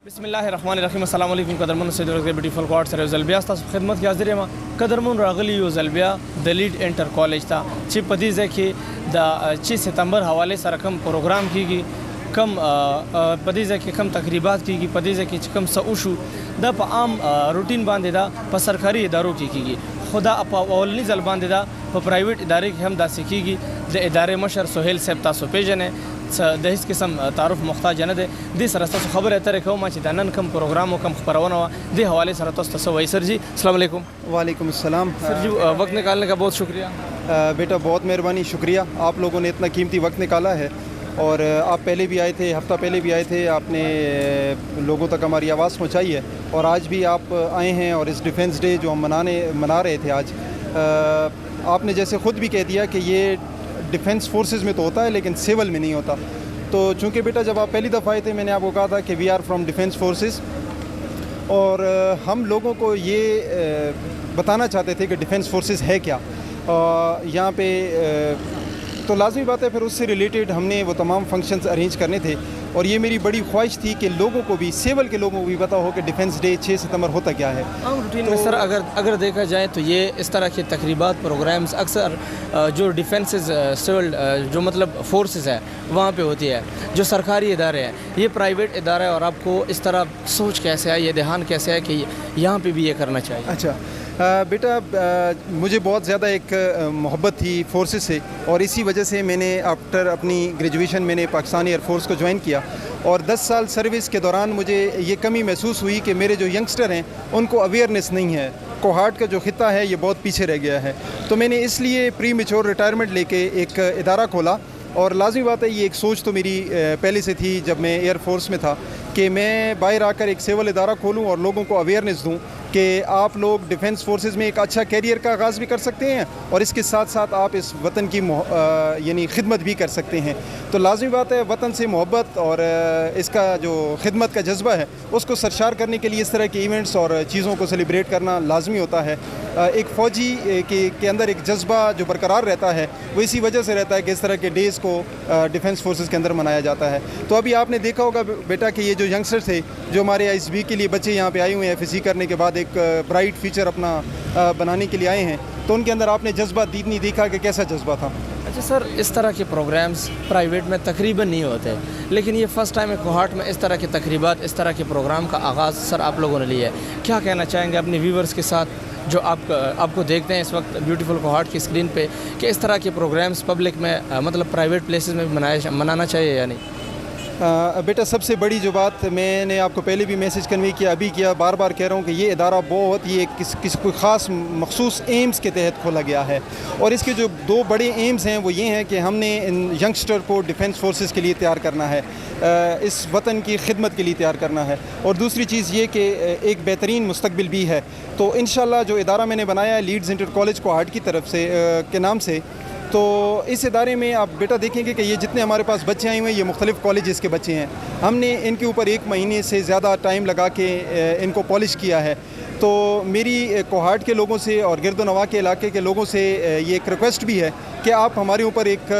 बिस्मिल्लाहिर्रहमानिर्रहीम अस्सलाम वालेकुम कदरमन सैयद ब्यूटीफुल क्वाड सर ज़लबिया खिदमत की हाजिर में कदरमन रागली यो ज़लबिया द लीड इंटर कॉलेज था ची पदीज़ है कि द 6 सितंबर हवाले सर कम प्रोग्राम की कम पदीज़ है कि कम तकरीबात की पदीज़ है कि कम सऊशु द आम रूटीन बांधे दा प सरकारी इदारों की खुदा अवलनी जल बांधे दा प प्राइवेट इदारे की हम दासी की द इदारे मशर सोहेल सेब तासो पेजन है दहिस किस्म तारुफ मुख्ताज न दे दी सरस्ता खबर है तरह कहो माची दानन कम प्रोग्राम कम परवाना दे हवाले सर तो वही सर जी अस्सलाम वालेकुम। वालेकुम अस्सलाम। सर जी वक्त निकालने का बहुत शुक्रिया। बेटा बहुत मेहरबानी, शुक्रिया आप लोगों ने इतना कीमती वक्त निकाला है और आप पहले भी आए थे, हफ्ता पहले भी आए थे, आपने लोगों तक हमारी आवाज़ पहुँचाई है और आज भी आप आए हैं और इस डिफेंस डे जो हम मना रहे थे आज, आपने जैसे ख़ुद भी कह दिया कि ये डिफेंस फोर्सेस में तो होता है लेकिन सिविल में नहीं होता। तो चूँकि बेटा जब आप पहली दफ़ा आए थे मैंने आपको कहा था कि we are from defence forces और हम लोगों को ये बताना चाहते थे कि डिफेंस फोर्सेस है क्या यहाँ पे। तो लाजमी बात है फिर उससे रिलेटेड हमने वो तमाम फंक्शंस अरेंज करने थे और ये मेरी बड़ी ख्वाहिश थी कि लोगों को भी, सिविल के लोगों को भी पता हो कि डिफेंस डे 6 सितंबर होता क्या है। आम रूटीन में सर अगर देखा जाए तो ये इस तरह के तकरीबात प्रोग्राम्स अक्सर जो डिफेंस सिविल जो मतलब फोर्सेस है वहाँ पे होती है, जो सरकारी इदारे हैं, ये प्राइवेट इदारा है और आपको इस तरह सोच कैसे है, ये ध्यान कैसे है कि यहाँ पे भी ये करना चाहिए? अच्छा बेटा मुझे बहुत ज़्यादा एक मोहब्बत थी फोर्सेस से और इसी वजह से मैंने आफ्टर अपनी ग्रेजुएशन मैंने पाकिस्तानी एयरफोर्स को ज्वाइन किया और 10 साल सर्विस के दौरान मुझे ये कमी महसूस हुई कि मेरे जो यंगस्टर हैं उनको अवेयरनेस नहीं है, कोहार्ट का जो खिता है ये बहुत पीछे रह गया है। तो मैंने इसलिए प्री मैच्योर रिटायरमेंट लेके एक इदारा खोला और लाजमी बात है ये एक सोच तो मेरी पहले से थी जब मैं एयरफोर्स में था कि मैं बाहर आकर एक सिविल इदारा खोलूँ और लोगों को अवेयरनेस दूँ कि आप लोग डिफेंस फोर्सेस में एक अच्छा कैरियर का आगाज़ भी कर सकते हैं और इसके साथ साथ आप इस वतन की यानी खिदमत भी कर सकते हैं। तो लाजमी बात है वतन से मोहब्बत और इसका जो खिदमत का जज्बा है उसको सरशार करने के लिए इस तरह के इवेंट्स और चीज़ों को सेलिब्रेट करना लाजमी होता है। एक फ़ौजी के अंदर एक जज्बा जो बरकरार रहता है वो इसी वजह से रहता है कि इस तरह के डेज़ को डिफेंस फोर्सेस के अंदर मनाया जाता है। तो अभी आपने देखा होगा बेटा कि ये जो यंगस्टर थे जो हमारे ISB के लिए बच्चे यहाँ पे आए हुए हैं FSC करने के बाद एक ब्राइट फ्यूचर अपना बनाने के लिए आए हैं, तो उनके अंदर आपने जज्बा नहीं देखा कि कैसा जज्बा था? अच्छा सर, इस तरह के प्रोग्राम्स प्राइवेट में तकरीबन नहीं होते, लेकिन ये फ़र्स्ट टाइम है कोहाट में इस तरह के तकरीबात, इस तरह के प्रोग्राम का आगाज़ सर आप लोगों ने लिया है। क्या कहना चाहेंगे अपने व्यूवर्स के साथ जो आपको देखते हैं इस वक्त ब्यूटीफुल कोहाट की स्क्रीन पे कि इस तरह के प्रोग्राम्स पब्लिक में मतलब प्राइवेट प्लेसेस में भी मनाना चाहिए या नहीं? बेटा सबसे बड़ी जो बात मैंने आपको पहले भी मैसेज कन्वे किया, अभी किया, बार बार कह रहा हूँ कि ये इदारा बहुत ये किसी कोई ख़ास मखसूस एम्स के तहत खोला गया है और इसके जो दो बड़े एम्स हैं वो ये हैं कि हमने इन यंगस्टर को डिफेंस फोर्सेस के लिए तैयार करना है, इस वतन की खिदमत के लिए तैयार करना है और दूसरी चीज़ ये कि एक बेहतरीन मुस्तकबिल भी है। तो इंशाल्लाह जो इदारा मैंने बनाया है लीड्स इंटर कॉलेज कोहाट की तरफ से के नाम से, तो इस इदारे में आप बेटा देखेंगे कि ये जितने हमारे पास बच्चे आए हुए हैं ये मुख्तलिफ़ कॉलेजेस के बच्चे हैं। हमने इनके ऊपर 1 महीने से ज़्यादा टाइम लगा के इनको पॉलिश किया है। तो मेरी कोहाट के लोगों से और गिरदोनवा के इलाके के लोगों से ये एक रिक्वेस्ट भी है कि आप हमारे ऊपर एक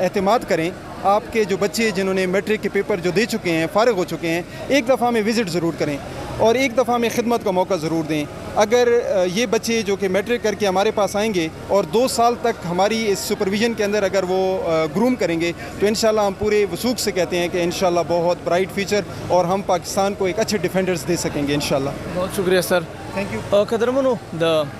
एतमाद करें। आपके जो बच्चे जिन्होंने मैट्रिक के पेपर जो दे चुके हैं, फ़ारिग हो चुके हैं, एक दफ़ा में विज़िट ज़रूर करें और एक दफ़ा में खिदमत का मौका ज़रूर दें। अगर ये बच्चे जो कि मैट्रिक करके हमारे पास आएंगे और 2 साल तक हमारी इस सुपरविज़न के अंदर अगर वो ग्रूम करेंगे तो इंशाल्लाह हम पूरे वसूख से कहते हैं कि इंशाल्लाह बहुत ब्राइट फ्यूचर और हम पाकिस्तान को एक अच्छे डिफेंडर्स दे सकेंगे इंशाल्लाह। बहुत शुक्रिया सर, थैंक यू। कदरमनो द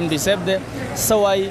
MD साहब दे Sawai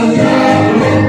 Allah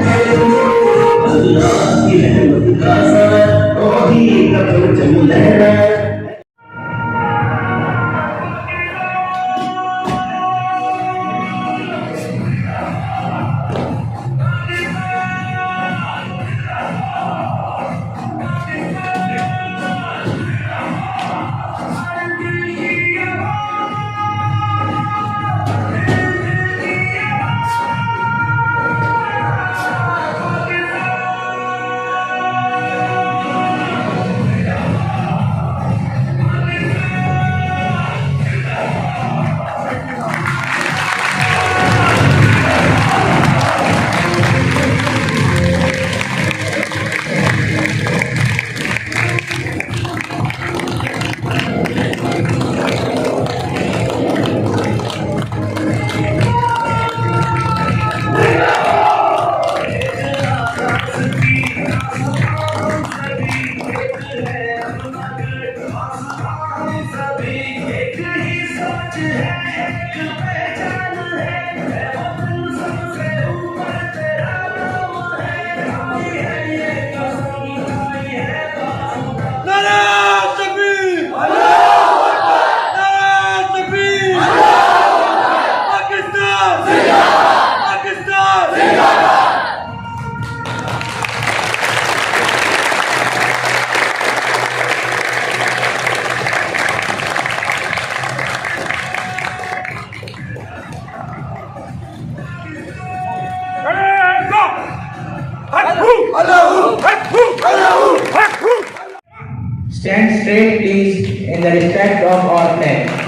straight please in the respect of our flag.